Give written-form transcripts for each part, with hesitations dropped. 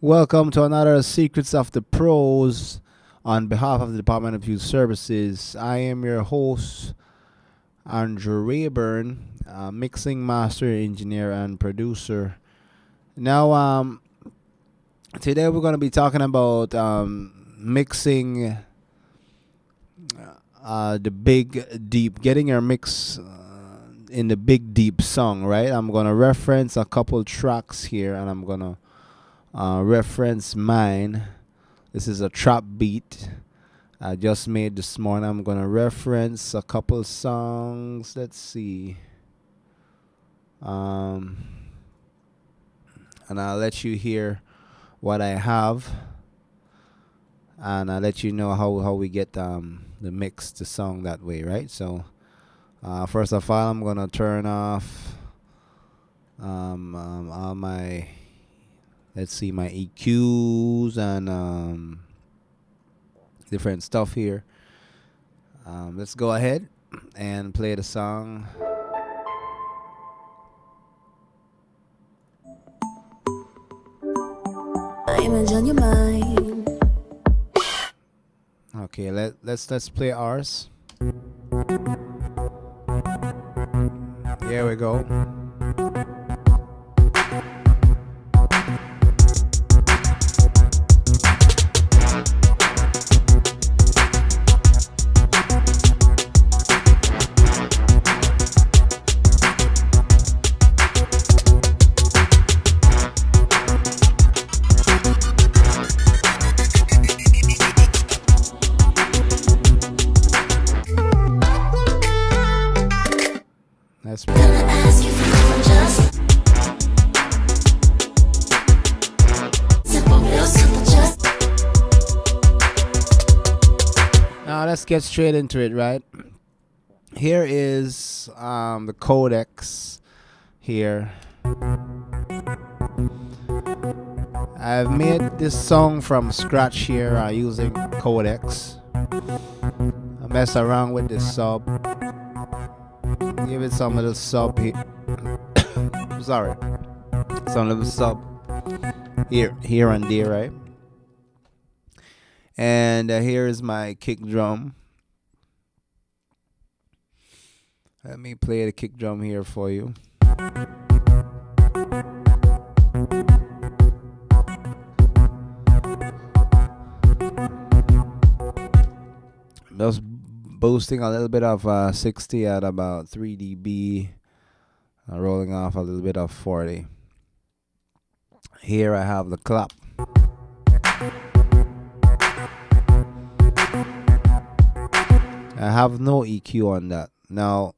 Welcome to another Secrets of the Pros on behalf of the Department of Youth Services. I am your host, Andrew Rayburn, mixing master, engineer, and producer. Now, today we're going to be talking about mixing the big, deep, getting your mix in the big, deep song, right? I'm going to reference a couple tracks here, and I'm going to reference mine. This is a trap beat I just made this morning. I'm gonna reference a couple songs. Let's see. And I'll let you hear what I have, and I'll let you know how we get the mix, the song that way, right? So first of all, I'm gonna turn off all my, let's see, my EQs and different stuff here. Let's go ahead and play the song. Image on your mind. Okay, let's play ours. Here we go. Now let's get straight into it, right? Here is the codecs here. I've made this song from scratch here using codecs. I mess around with the sub. Give it some little sub here. Sorry. Some little sub here and there, right? And here is my kick drum. Let me play the kick drum here for you. Just boosting a little bit of 60 at about 3 dB, rolling off a little bit of 40. Here I have the clap. I have no EQ on that. Now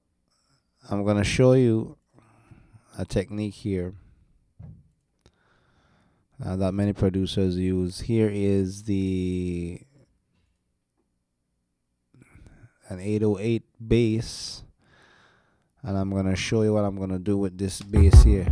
I'm gonna show you a technique here that many producers use. Here is an 808 bass, and I'm gonna show you what I'm gonna do with this bass here.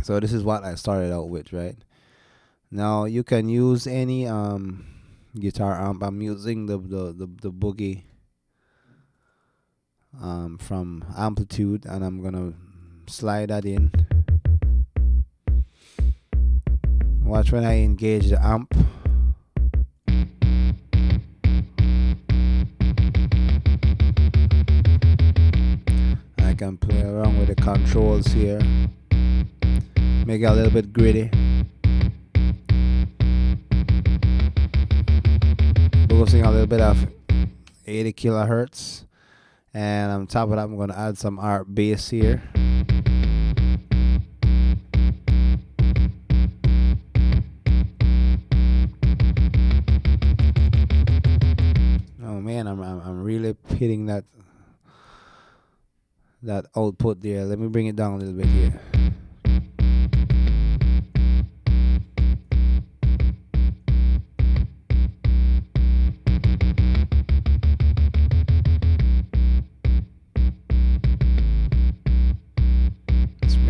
So this is what I started out with, right? Now you can use any guitar amp. I'm using the Boogie from Amplitude, and I'm gonna slide that in. Watch when I engage the amp. I can play around with the controls here. Make it a little bit gritty. Boosting a little bit of 80 kilohertz. And on top of that, I'm going to add some art bass here. Oh man, I'm really hitting that output there. Let me bring it down a little bit here.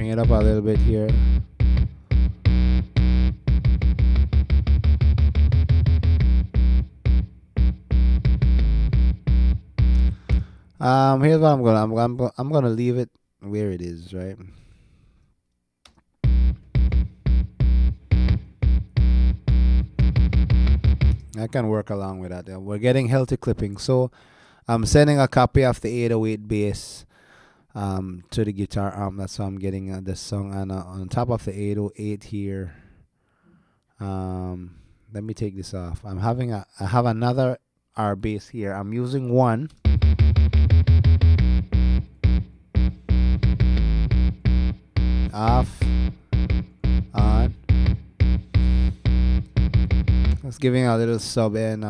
It up a little bit here. Here's what I'm gonna leave it where it is, right? I can work along with that. We're getting healthy clipping, so I'm sending a copy of the 808 bass to the guitar amp. That's how I'm getting the song, and on top of the 808 here. Let me take this off. I have another R bass here. I'm using one. Off, on. It's giving a little sub, and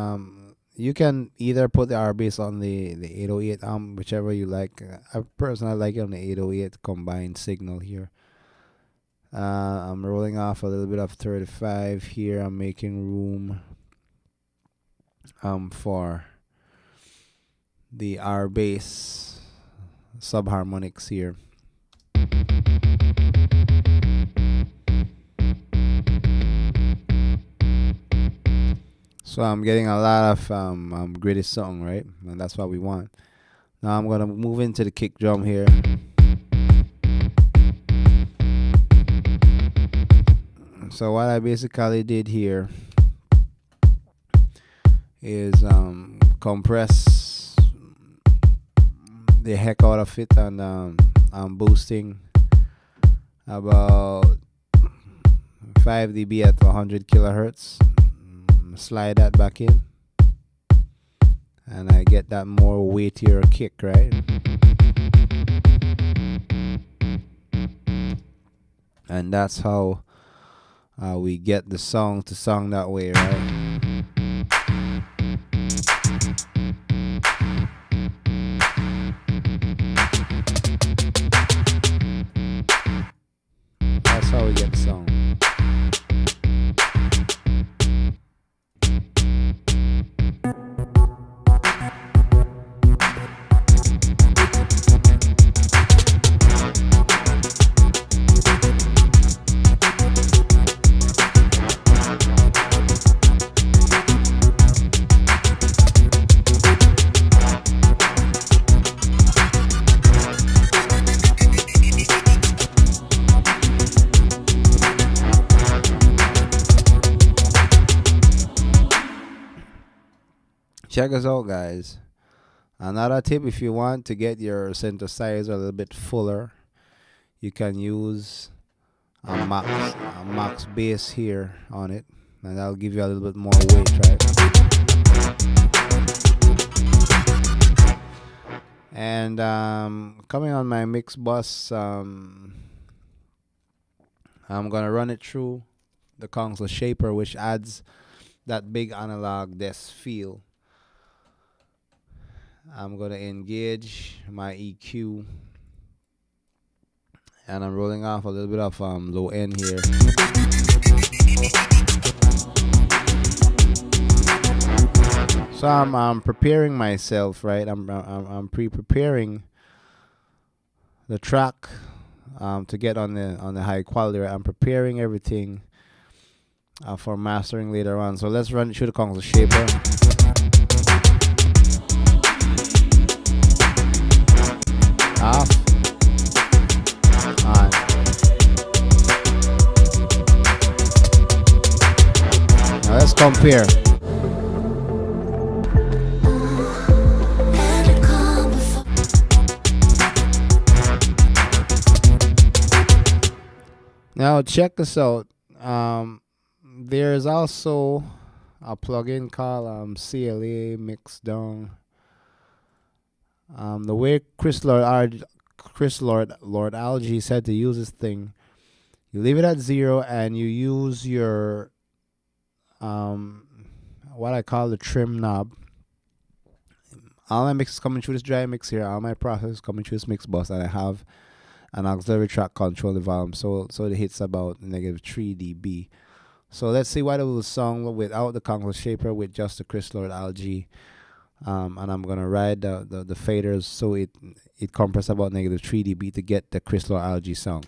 you can either put the R bass on the 808 whichever you like. I personally like it on the 808 combined signal here. I'm rolling off a little bit of 35 here. I'm making room for the R bass subharmonics here. So I'm getting a lot of gritty song, right? And that's what we want. Now I'm gonna move into the kick drum here. So what I basically did here is compress the heck out of it, and I'm boosting about 5 dB at 100 kilohertz. Slide that back in, and I get that more weightier kick, right? And that's how we get the song to sound that way, right? That's how we get the song. Check us out, guys. Another tip: if you want to get your synthesizer a little bit fuller, you can use a max bass here on it, and that'll give you a little bit more weight, right? And coming on my mix bus, I'm gonna run it through the console shaper, which adds that big analog desk feel. I'm gonna engage my EQ, and I'm rolling off a little bit of low end here. So I'm preparing myself, right? I'm pre-preparing the track to get on the high quality. Right? I'm preparing everything for mastering later on. So let's run it through the console shaper. Off, on. Now let's compare. Now check this out. There is also a plugin called CLA Mix Down. The way Chris Lord Algae said to use this thing, you leave it at 0 and you use your what I call the trim knob. All my mix is coming through this dry mix here. All my process is coming through this mix bus, and I have an auxiliary track control the volume, so it hits about -3 dB. So let's see what it will sound without the console shaper, with just the Chris Lord Algae. And I'm gonna ride the faders so it compresses about -3 dB to get the Chris Lord Algae sound.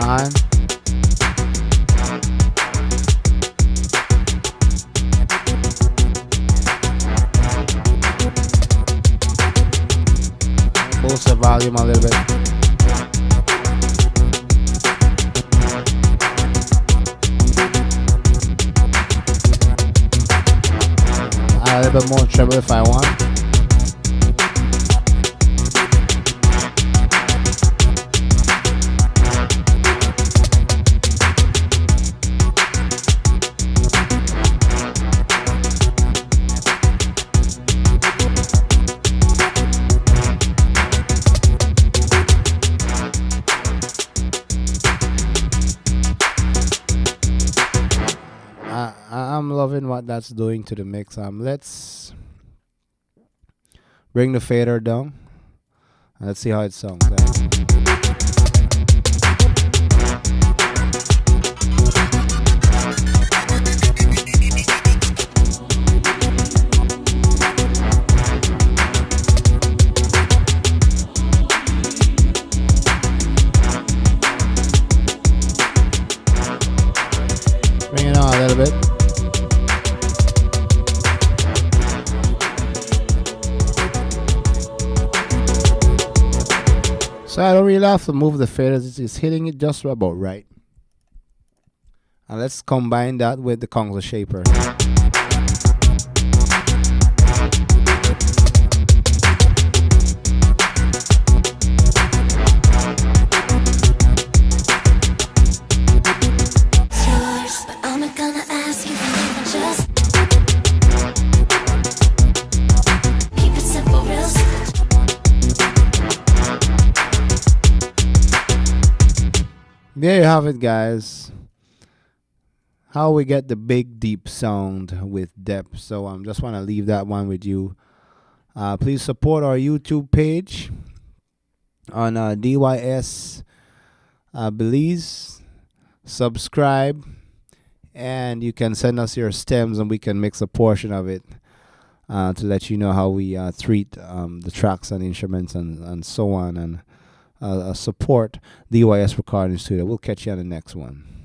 on. Boost the volume a little bit. Add a little bit more treble if I want. I'm loving what that's doing to the mix. Let's bring the fader down. Let's see how it sounds. Bring it on a little bit. So I don't really have to move the faders, it's hitting it just about right. And let's combine that with the Conga shaper. There you have it, guys. How we get the big deep sound with depth. So I just want to leave that one with you. Please support our YouTube page on DYS Belize. Subscribe, and you can send us your stems and we can mix a portion of it to let you know how we treat the tracks and instruments and so on, and support DYS Recording Studio. We'll catch you on the next one.